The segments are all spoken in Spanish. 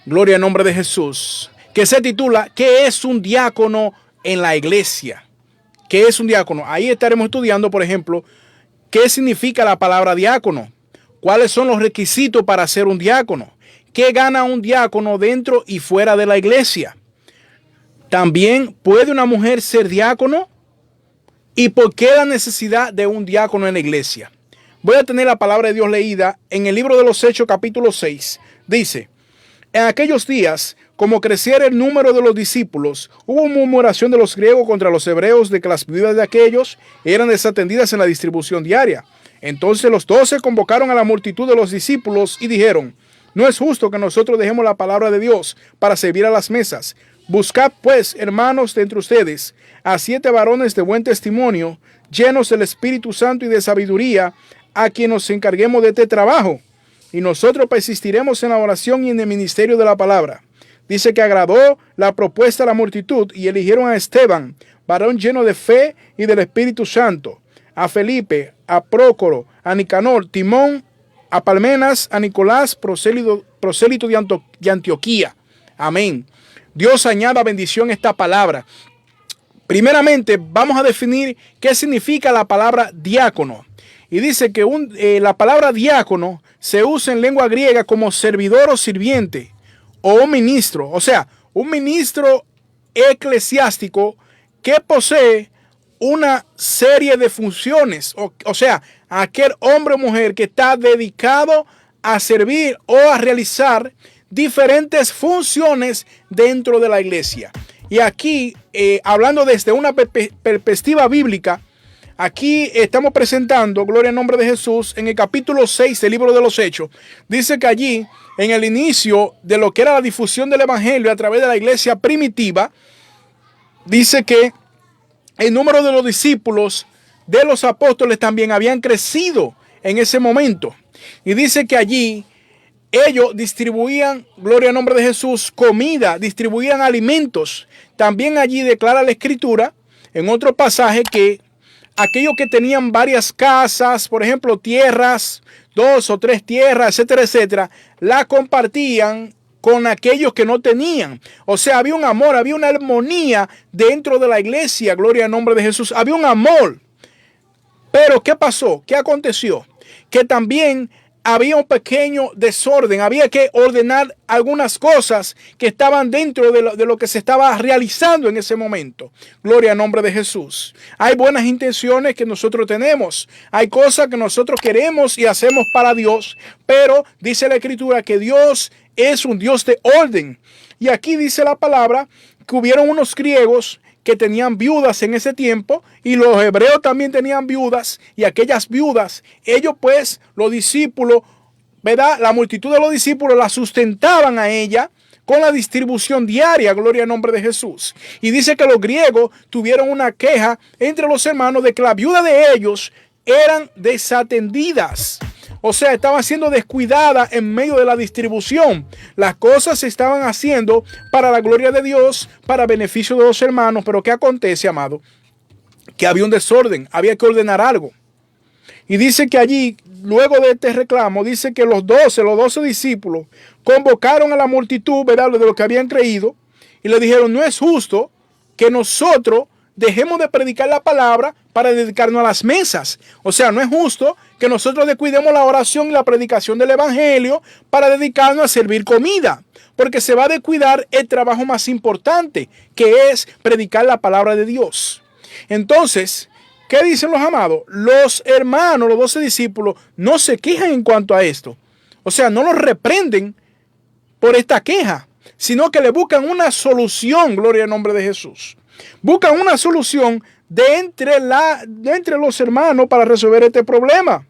Gloria al nombre de Jesús, que se titula ¿Qué es un diácono en la iglesia? ¿Qué es un diácono? Ahí estaremos estudiando, por ejemplo, qué significa la palabra diácono, cuáles son los requisitos para ser un diácono, qué gana un diácono dentro y fuera de la iglesia. También, ¿puede una mujer ser diácono? ¿Y por qué la necesidad de un diácono en la iglesia? Voy a tener la palabra de Dios leída en el libro de los Hechos, capítulo 6. Dice: en aquellos días, como creciera el número de los discípulos, hubo murmuración de los griegos contra los hebreos de que las viudas de aquellos eran desatendidas en la distribución diaria. Entonces los 12 convocaron a la multitud de los discípulos y dijeron: no es justo que nosotros dejemos la palabra de Dios para servir a las mesas. Buscad pues, hermanos, de entre ustedes a 7 varones de buen testimonio, llenos del Espíritu Santo y de sabiduría, a quien nos encarguemos de este trabajo. Y nosotros persistiremos en la oración y en el ministerio de la palabra. Dice que agradó la propuesta a la multitud y eligieron a Esteban, varón lleno de fe y del Espíritu Santo, a Felipe, a Prócoro, a Nicanor, Timón, a Parmenas, a Nicolás, prosélito de Antioquía. Amén. Dios añada bendición a esta palabra. Primeramente, vamos a definir qué significa la palabra diácono. Y dice que la palabra diácono se usa en lengua griega como servidor o sirviente o un ministro. O sea, un ministro eclesiástico que posee una serie de funciones. O sea, aquel hombre o mujer que está dedicado a servir o a realizar diferentes funciones dentro de la iglesia. Y aquí, hablando desde una perspectiva bíblica, aquí estamos presentando, gloria al nombre de Jesús, en el capítulo 6 del libro de los Hechos. Dice que allí, en el inicio de lo que era la difusión del evangelio a través de la iglesia primitiva, dice que el número de los discípulos de los apóstoles también habían crecido en ese momento. Y dice que allí ellos distribuían, gloria al nombre de Jesús, comida, distribuían alimentos. También allí declara la Escritura, en otro pasaje, que aquellos que tenían varias casas, por ejemplo, tierras, 2 o 3 tierras, etcétera, etcétera, la compartían con aquellos que no tenían. O sea, había un amor, había una armonía dentro de la iglesia, gloria al nombre de Jesús. Había un amor. Pero, ¿qué pasó? ¿Qué aconteció? Que también había un pequeño desorden, había que ordenar algunas cosas que estaban dentro de lo que se estaba realizando en ese momento. Gloria al nombre de Jesús. Hay buenas intenciones que nosotros tenemos, hay cosas que nosotros queremos y hacemos para Dios, pero dice la Escritura que Dios es un Dios de orden. Y aquí dice la palabra que hubieron unos griegos que tenían viudas en ese tiempo, y los hebreos también tenían viudas, y aquellas viudas, ellos pues, los discípulos, ¿verdad? La multitud de los discípulos la sustentaban a ella con la distribución diaria, gloria al nombre de Jesús. Y dice que los griegos tuvieron una queja entre los hermanos de que la viuda de ellos eran desatendidas. O sea, estaban siendo descuidadas en medio de la distribución. Las cosas se estaban haciendo para la gloria de Dios, para beneficio de los hermanos. Pero ¿qué acontece, amado? Que había un desorden, había que ordenar algo. Y dice que allí, luego de este reclamo, dice que los 12 discípulos convocaron a la multitud, ¿verdad?, de lo que habían creído, y le dijeron: no es justo que nosotros dejemos de predicar la palabra para dedicarnos a las mesas. O sea, no es justo que nosotros descuidemos la oración y la predicación del evangelio para dedicarnos a servir comida, porque se va a descuidar el trabajo más importante, que es predicar la palabra de Dios. Entonces, ¿qué dicen los amados? Los hermanos, los 12 discípulos, no se quejan en cuanto a esto. O sea, no los reprenden por esta queja, sino que le buscan una solución, gloria al nombre de Jesús. Buscan una solución de entre los hermanos para resolver este problema.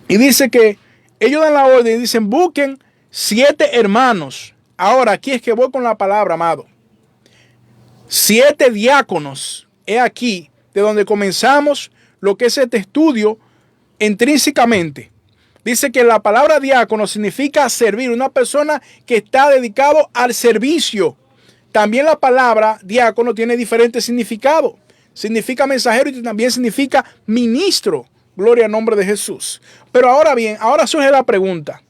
Y dice que ellos dan la orden y dicen: busquen 7 hermanos. Ahora, aquí es que voy con la palabra, amado. 7 diáconos. He aquí de donde comenzamos lo que es este estudio intrínsecamente. Dice que la palabra diácono significa servir, una persona que está dedicado al servicio. También la palabra diácono tiene diferentes significados. Significa mensajero y también significa ministro. Gloria al nombre de Jesús. Pero ahora bien, ahora surge la pregunta: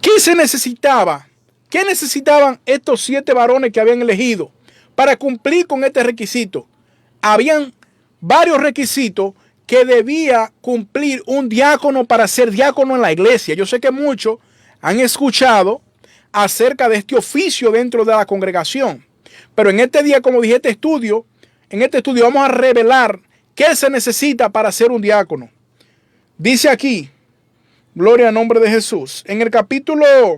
¿Qué se necesitaba? ¿Qué necesitaban estos 7 varones que habían elegido para cumplir con este requisito? Habían varios requisitos que debía cumplir un diácono para ser diácono en la iglesia. Yo sé que muchos han escuchado acerca de este oficio dentro de la congregación, pero en este día, como dije, en este estudio vamos a revelar qué se necesita para ser un diácono. Dice aquí, gloria al nombre de Jesús, en el capítulo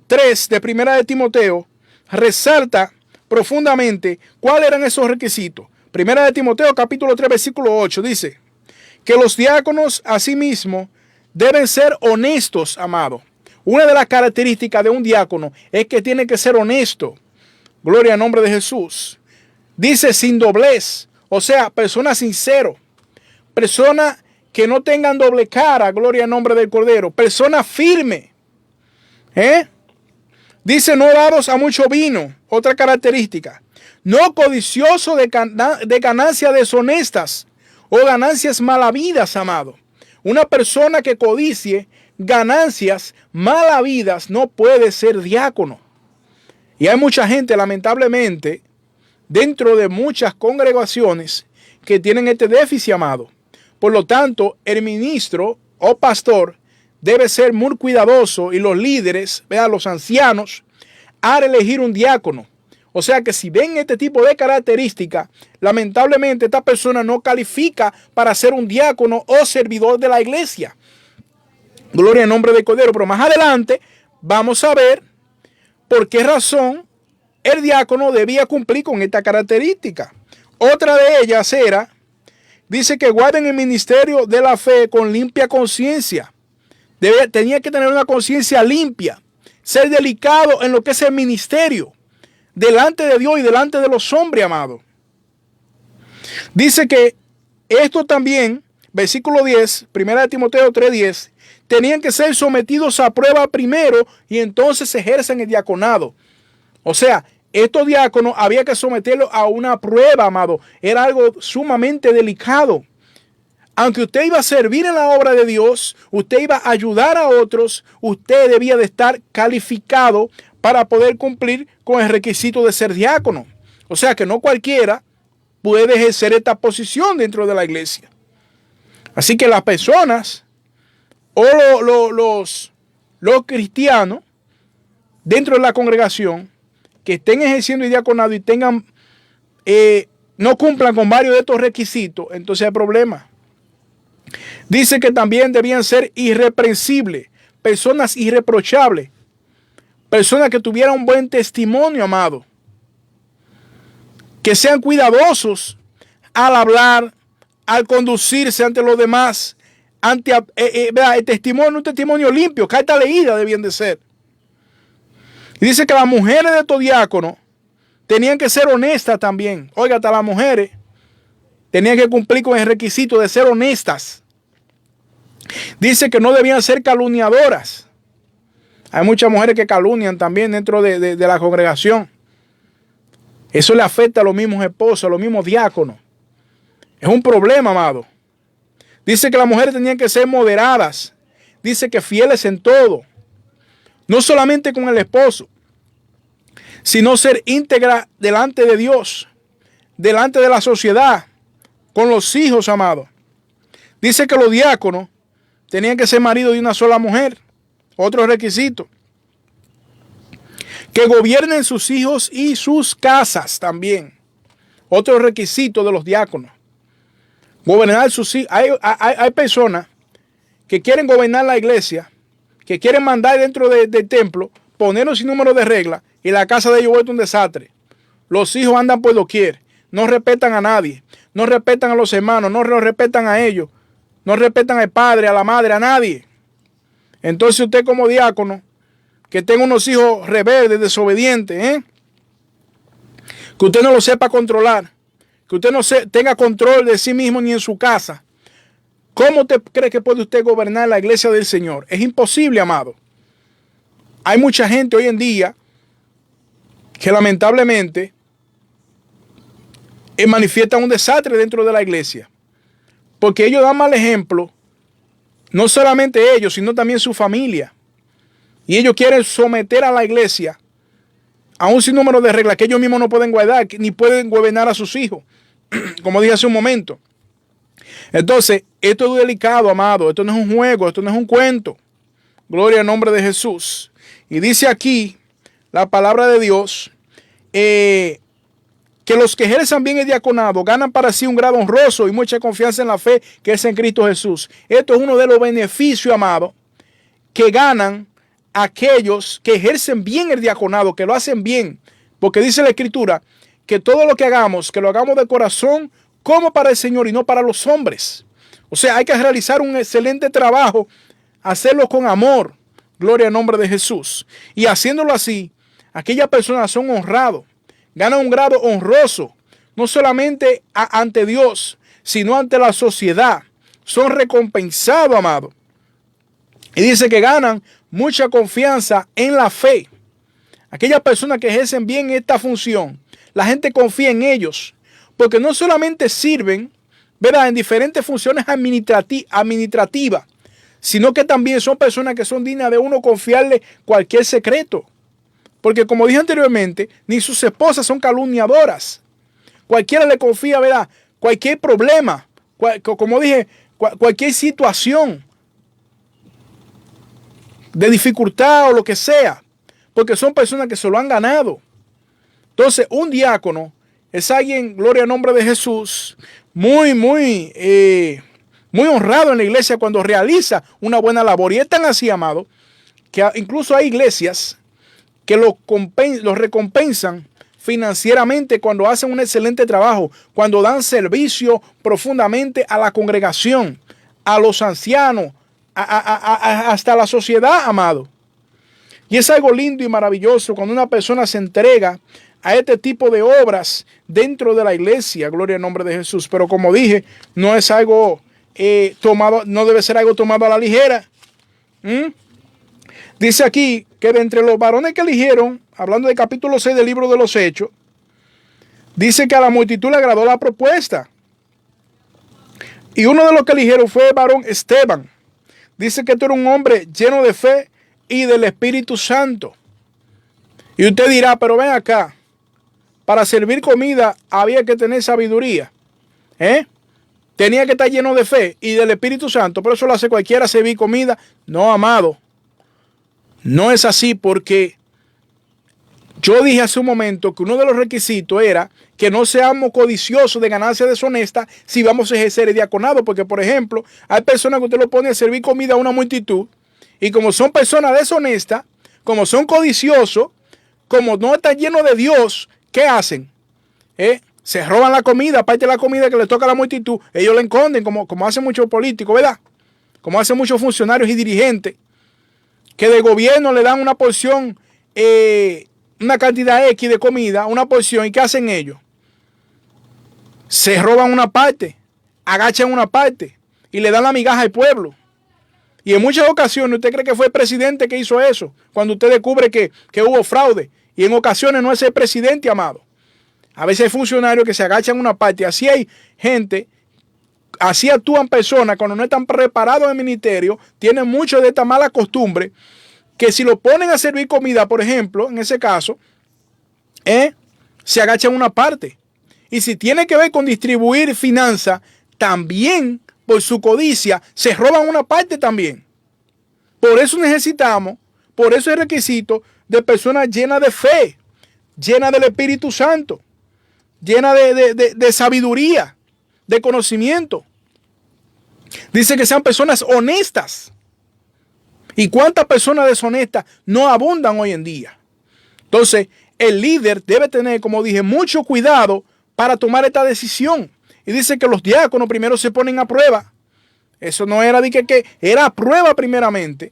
3 de Primera de Timoteo, resalta profundamente cuáles eran esos requisitos. Primera de Timoteo, capítulo 3, versículo 8, dice que los diáconos asimismo deben ser honestos, amado. Una de las características de un diácono es que tiene que ser honesto. Gloria al nombre de Jesús. Dice sin doblez, o sea, personas sinceros, personas que no tengan doble cara, gloria al nombre del Cordero, personas firmes. Dice no dados a mucho vino, otra característica. No codicioso de ganancias deshonestas o ganancias malavidas, amado. Una persona que codicie ganancias malavidas no puede ser diácono. Y hay mucha gente, lamentablemente, dentro de muchas congregaciones que tienen este déficit, amado. Por lo tanto, el ministro o pastor debe ser muy cuidadoso y los líderes, vean, los ancianos, al elegir un diácono. O sea que si ven este tipo de características, lamentablemente esta persona no califica para ser un diácono o servidor de la iglesia. Gloria al nombre del Cordero. Pero más adelante vamos a ver por qué razón el diácono debía cumplir con esta característica. Otra de ellas era, dice que guarden el ministerio de la fe con limpia conciencia. Tenía que tener una conciencia limpia, ser delicado en lo que es el ministerio, delante de Dios y delante de los hombres, amado. Dice que esto también, versículo 10, primera de Timoteo 3:10, tenían que ser sometidos a prueba primero y entonces ejercen el diaconado. O sea, estos diáconos había que someterlos a una prueba, amado. Era algo sumamente delicado. Aunque usted iba a servir en la obra de Dios, usted iba a ayudar a otros, usted debía de estar calificado para poder cumplir con el requisito de ser diácono. O sea que no cualquiera puede ejercer esta posición dentro de la iglesia. Así que las personas o los cristianos dentro de la congregación que estén ejerciendo el diaconado y tengan no cumplan con varios de estos requisitos, entonces hay problema. Dice que también debían ser irreprensibles, personas irreprochables, personas que tuvieran un buen testimonio, amado, que sean cuidadosos al hablar, al conducirse ante los demás, ante el testimonio, un testimonio limpio, carta leída debían de ser. Y dice que las mujeres de estos diáconos tenían que ser honestas también. Oiga, hasta las mujeres tenían que cumplir con el requisito de ser honestas. Dice que no debían ser calumniadoras. Hay muchas mujeres que calumnian también dentro de la congregación. Eso le afecta a los mismos esposos, a los mismos diáconos. Es un problema, amado. Dice que las mujeres tenían que ser moderadas. Dice que fieles en todo. No solamente con el esposo, sino ser íntegra delante de Dios, delante de la sociedad, con los hijos, amados. Dice que los diáconos tenían que ser maridos de una sola mujer. Otro requisito. Que gobiernen sus hijos y sus casas también. Otro requisito de los diáconos. Gobernar sus hijos. Hay personas que quieren gobernar la iglesia, que quieren mandar dentro del templo, ponernos sin número de reglas y la casa de ellos vuelve un desastre. Los hijos andan por doquier, no respetan a nadie, no respetan a los hermanos, no los respetan a ellos, no respetan al padre, a la madre, a nadie. Entonces usted como diácono, que tenga unos hijos rebeldes, desobedientes, que usted no lo sepa controlar, que usted no tenga control de sí mismo ni en su casa, ¿cómo te cree que puede usted gobernar la iglesia del Señor? Es imposible, amado. Hay mucha gente hoy en día que lamentablemente manifiesta un desastre dentro de la iglesia, porque ellos dan mal ejemplo No solamente ellos, sino también su familia. Y ellos quieren someter a la iglesia a un sinnúmero de reglas que ellos mismos no pueden guardar, ni pueden gobernar a sus hijos, como dije hace un momento. Entonces, esto es delicado, amado. Esto no es un juego, esto no es un cuento. Gloria al nombre de Jesús. Y dice aquí la palabra de Dios, que los que ejercen bien el diaconado ganan para sí un grado honroso y mucha confianza en la fe que es en Cristo Jesús. Esto es uno de los beneficios, amado, que ganan aquellos que ejercen bien el diaconado, que lo hacen bien. Porque dice la Escritura que todo lo que hagamos, que lo hagamos de corazón como para el Señor y no para los hombres. O sea, hay que realizar un excelente trabajo, hacerlo con amor. Gloria al nombre de Jesús. Y haciéndolo así, aquellas personas son honrados, ganan un grado honroso, no solamente ante Dios, sino ante la sociedad. Son recompensados, amado. Y dice que ganan mucha confianza en la fe. Aquellas personas que ejercen bien esta función, la gente confía en ellos, porque no solamente sirven, ¿verdad?, en diferentes funciones administrativas, sino que también son personas que son dignas de uno confiarle cualquier secreto. Porque como dije anteriormente, ni sus esposas son calumniadoras. Cualquiera le confía, ¿verdad?, cualquier problema, como dije, cualquier situación de dificultad o lo que sea, porque son personas que se lo han ganado. Entonces, un diácono es alguien, gloria al nombre de Jesús, muy honrado en la iglesia cuando realiza una buena labor. Y es tan así, amado, que incluso hay iglesias que los recompensan financieramente cuando hacen un excelente trabajo, cuando dan servicio profundamente a la congregación, a los ancianos, hasta la sociedad, amado. Y es algo lindo y maravilloso cuando una persona se entrega a este tipo de obras dentro de la iglesia, gloria al nombre de Jesús. Pero como dije, no es algo no debe ser algo tomado a la ligera. Dice aquí que de entre los varones que eligieron, hablando del capítulo 6 del libro de los Hechos, dice que a la multitud le agradó la propuesta. Y uno de los que eligieron fue el varón Esteban. Dice que este era un hombre lleno de fe y del Espíritu Santo. Y usted dirá, pero ven acá, para servir comida había que tener sabiduría. Tenía que estar lleno de fe y del Espíritu Santo, pero eso lo hace cualquiera, servir comida. No, amado. No es así, porque yo dije hace un momento que uno de los requisitos era que no seamos codiciosos de ganancias deshonestas si vamos a ejercer el diaconado. Porque, por ejemplo, hay personas que usted lo pone a servir comida a una multitud y como son personas deshonestas, como son codiciosos, como no están llenos de Dios, ¿qué hacen? Se roban la comida, aparte de la comida que le toca a la multitud, ellos la esconden, como hacen muchos políticos, ¿verdad? Como hacen muchos funcionarios y dirigentes, que de gobierno le dan una porción, una cantidad X de comida, una porción, ¿y qué hacen ellos? Se roban una parte, agachan una parte y le dan la migaja al pueblo. Y en muchas ocasiones usted cree que fue el presidente que hizo eso, cuando usted descubre que hubo fraude. Y en ocasiones no es el presidente, amado. A veces hay funcionarios que se agachan una parte. Así hay gente, así actúan personas cuando no están preparados en el ministerio, tienen mucho de esta mala costumbre, que si lo ponen a servir comida, por ejemplo, en ese caso, se agachan una parte. Y si tiene que ver con distribuir finanzas, también por su codicia, se roban una parte también. Por eso necesitamos, por eso es requisito de personas llenas de fe, llenas del Espíritu Santo, llenas de sabiduría, de conocimiento. Dice que sean personas honestas. ¿Y cuántas personas deshonestas no abundan hoy en día? Entonces, el líder debe tener, como dije, mucho cuidado para tomar esta decisión. Y dice que los diáconos primero se ponen a prueba. Eso no era de que era a prueba primeramente,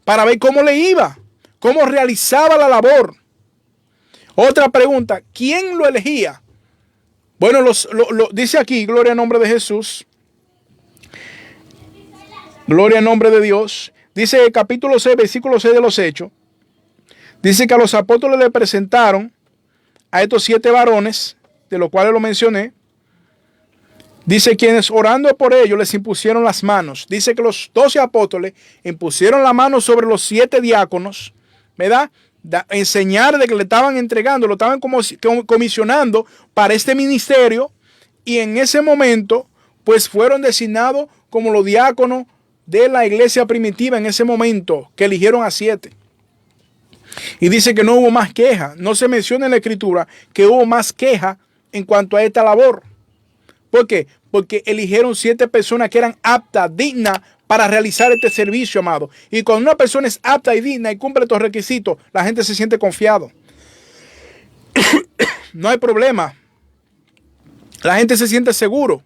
para ver cómo le iba, cómo realizaba la labor. Otra pregunta, ¿quién lo elegía? Bueno, dice aquí, gloria al nombre de Jesús, gloria al nombre de Dios. Dice el capítulo 6, versículo 6 de los Hechos, dice que a los apóstoles le presentaron a estos 7 varones, de los cuales lo mencioné, Dice, quienes orando por ellos les impusieron las manos. Dice que los 12 apóstoles impusieron la mano sobre los 7 diáconos, ¿verdad? Enseñar de que le estaban entregando, lo estaban como comisionando para este ministerio, y en ese momento pues fueron designados como los diáconos de la iglesia primitiva en ese momento, que eligieron a 7. Y dice que no hubo más queja. No se menciona en la escritura que hubo más queja en cuanto a esta labor. ¿Por qué? Porque eligieron 7 personas que eran aptas, dignas para realizar este servicio, amado. Y cuando una persona es apta y digna y cumple estos requisitos, la gente se siente confiado. No hay problema. La gente se siente seguro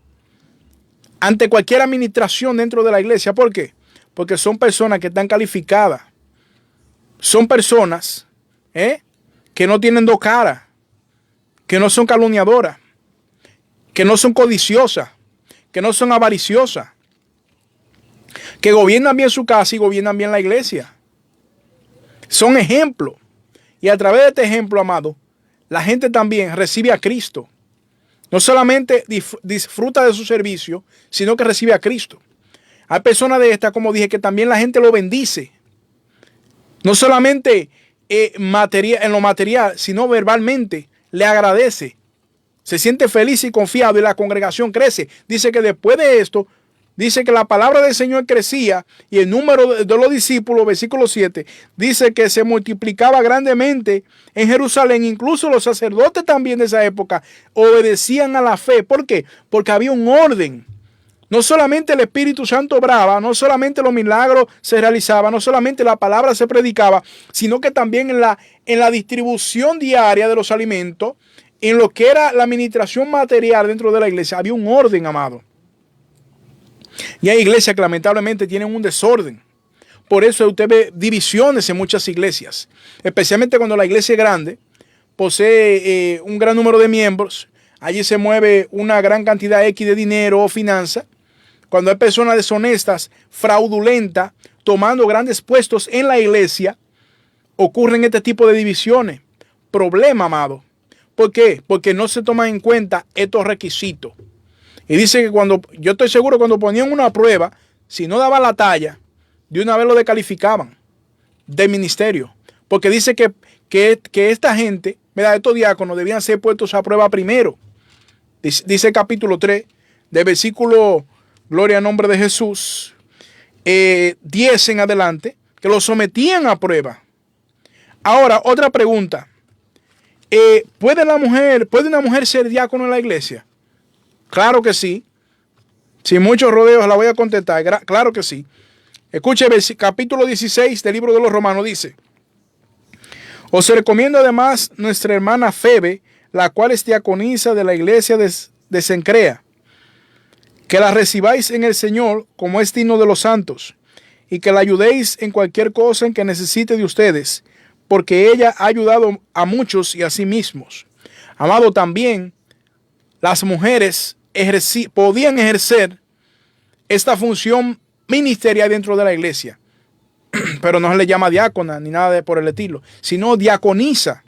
ante cualquier administración dentro de la iglesia. ¿Por qué? Porque son personas que están calificadas. Son personas que no tienen 2 caras, que no son calumniadoras, que no son codiciosas, que no son avariciosas, que gobiernan bien su casa y gobiernan bien la iglesia. Son ejemplos. Y a través de este ejemplo, amado, la gente también recibe a Cristo. No solamente disfruta de su servicio, sino que recibe a Cristo. Hay personas de estas, como dije, que también la gente lo bendice. No solamente en lo material, sino verbalmente le agradece. Se siente feliz y confiado y la congregación crece. Dice que después de esto, dice que la palabra del Señor crecía y el número de los discípulos, versículo 7, dice que se multiplicaba grandemente en Jerusalén. Incluso los sacerdotes también de esa época obedecían a la fe. ¿Por qué? Porque había un orden. No solamente el Espíritu Santo obraba, no solamente los milagros se realizaban, no solamente la palabra se predicaba, sino que también en la distribución diaria de los alimentos, en lo que era la administración material dentro de la iglesia, había un orden, amado. Y hay iglesias que lamentablemente tienen un desorden. Por eso usted ve divisiones en muchas iglesias, especialmente cuando la iglesia es grande, posee un gran número de miembros, allí se mueve una gran cantidad X de dinero o finanzas. Cuando hay personas deshonestas, fraudulentas, tomando grandes puestos en la iglesia, ocurren este tipo de divisiones. Problema, amado. ¿Por qué? Porque no se toman en cuenta estos requisitos. Y dice que yo estoy seguro, cuando ponían una prueba, si no daba la talla, de una vez lo descalificaban del ministerio. Porque dice que esta gente, ¿verdad? Estos diáconos debían ser puestos a prueba primero. Dice el capítulo 3, del versículo, gloria al nombre de Jesús, 10 en adelante, que lo sometían a prueba. Ahora, otra pregunta. ¿Puede una mujer ser diácono en la iglesia? Claro que sí. Sin muchos rodeos la voy a contestar. Claro que sí. Escuche el capítulo 16 del libro de los Romanos. Dice: os recomiendo además nuestra hermana Febe, la cual es diaconisa de la iglesia de Cencrea, que la recibáis en el Señor como es digno de los santos, y que la ayudéis en cualquier cosa en que necesite de ustedes, porque ella ha ayudado a muchos y a sí mismos. Amado, también las mujeres podían ejercer esta función ministerial dentro de la iglesia, pero no se le llama diácona ni nada por el estilo, sino diaconisa.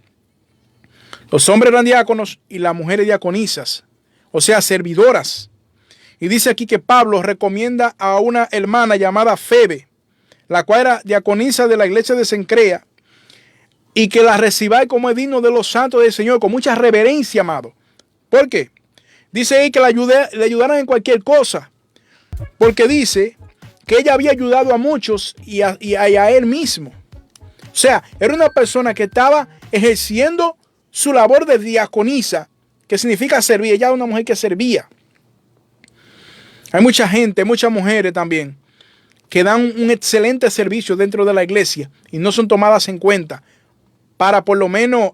Los hombres eran diáconos y las mujeres diaconisas, o sea, servidoras. Y dice aquí que Pablo recomienda a una hermana llamada Febe, la cual era diaconisa de la iglesia de Cencrea, y que la recibáis como es digno de los santos del Señor, con mucha reverencia, amado. ¿Por qué? Dice ahí que le ayudaran en cualquier cosa, porque dice que ella había ayudado a muchos y a él mismo. O sea, era una persona que estaba ejerciendo su labor de diaconisa, que significa servir. Ella era una mujer que servía. Hay mucha gente, muchas mujeres también, que dan un excelente servicio dentro de la iglesia y no son tomadas en cuenta para por lo menos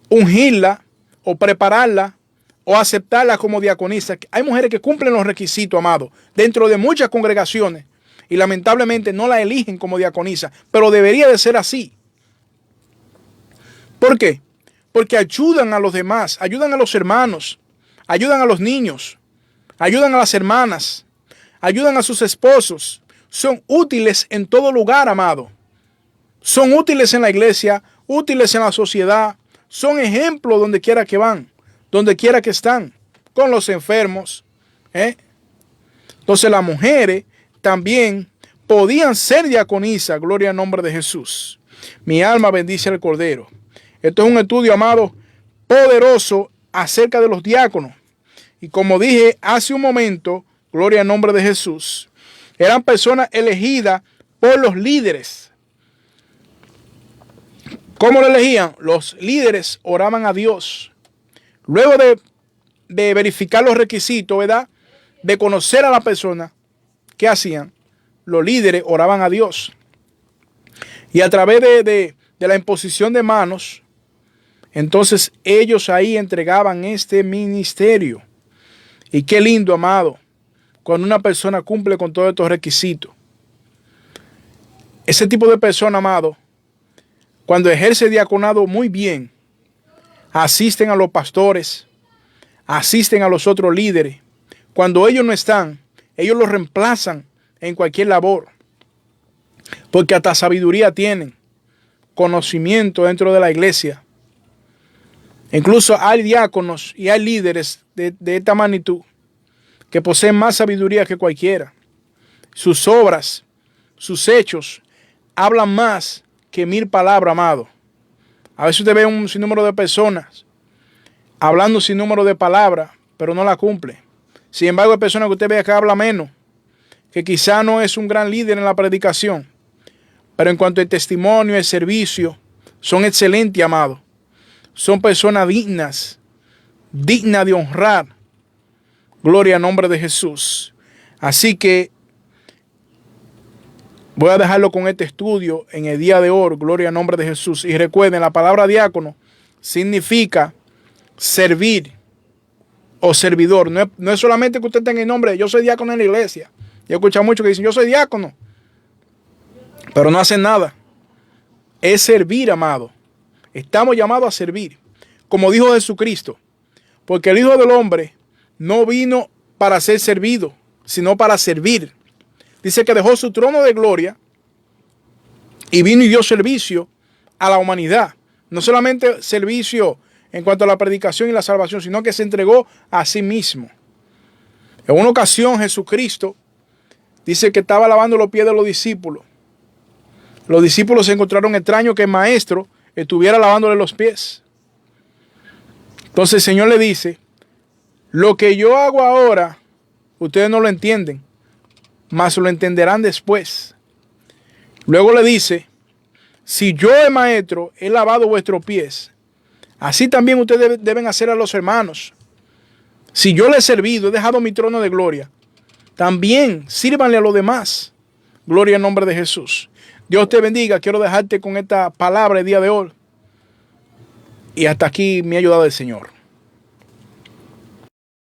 ungirla o prepararla o aceptarla como diaconisa. Hay mujeres que cumplen los requisitos, amado, dentro de muchas congregaciones y lamentablemente no la eligen como diaconisa, pero debería de ser así. ¿Por qué? Porque ayudan a los demás, ayudan a los hermanos, ayudan a los niños, ayudan a las hermanas, ayudan a sus esposos. Son útiles en todo lugar, amado. Son útiles en la iglesia, útiles en la sociedad. Son ejemplos donde quiera que van, donde quiera que están. con los enfermos. Entonces las mujeres también podían ser diaconisas, gloria al nombre de Jesús. Mi alma bendice al Cordero. Esto es un estudio, amado, poderoso acerca de los diáconos. Y como dije hace un momento, gloria al nombre de Jesús, eran personas elegidas por los líderes. ¿Cómo lo elegían? Los líderes oraban a Dios. Luego de verificar los requisitos, ¿verdad? De conocer a la persona, ¿qué hacían? Los líderes oraban a Dios. Y a través de la imposición de manos, entonces ellos ahí entregaban este ministerio. Y qué lindo, amado, cuando una persona cumple con todos estos requisitos. Ese tipo de persona, amado, cuando ejerce diaconado muy bien, asisten a los pastores, asisten a los otros líderes. Cuando ellos no están, ellos los reemplazan en cualquier labor. Porque hasta sabiduría tienen, conocimiento dentro de la iglesia. Incluso hay diáconos y hay líderes de esta magnitud que poseen más sabiduría que cualquiera. Sus obras, sus hechos, hablan más que 1000 palabras, amado. A veces usted ve un sinnúmero de personas hablando sin número de palabras, pero no la cumple. Sin embargo, hay personas que usted ve que habla menos, que quizá no es un gran líder en la predicación, pero en cuanto al testimonio, el servicio, son excelentes, amado. Son personas dignas de honrar. Gloria al nombre de Jesús. Así que voy a dejarlo con este estudio en el día de hoy. Gloria al nombre de Jesús. Y recuerden, la palabra diácono significa servir o servidor. No es solamente que usted tenga el nombre, yo soy diácono en la iglesia. Yo he escuchado muchos que dicen, yo soy diácono, pero no hacen nada. Es servir, amado. Estamos llamados a servir, como dijo Jesucristo, porque el Hijo del Hombre no vino para ser servido, sino para servir. Dice que dejó su trono de gloria y vino y dio servicio a la humanidad. No solamente servicio en cuanto a la predicación y la salvación, sino que se entregó a sí mismo. En una ocasión Jesucristo dice que estaba lavando los pies de los discípulos. Los discípulos se encontraron extraño que el maestro estuviera lavándole los pies. Entonces el Señor le dice, lo que yo hago ahora, ustedes no lo entienden, mas lo entenderán después. Luego le dice, si yo, el maestro, he lavado vuestros pies, así también ustedes deben hacer a los hermanos. Si yo les he servido, he dejado mi trono de gloria, también sírvanle a los demás. Gloria al nombre de Jesús. Dios te bendiga. Quiero dejarte con esta palabra el día de hoy. Y hasta aquí me ha ayudado el Señor.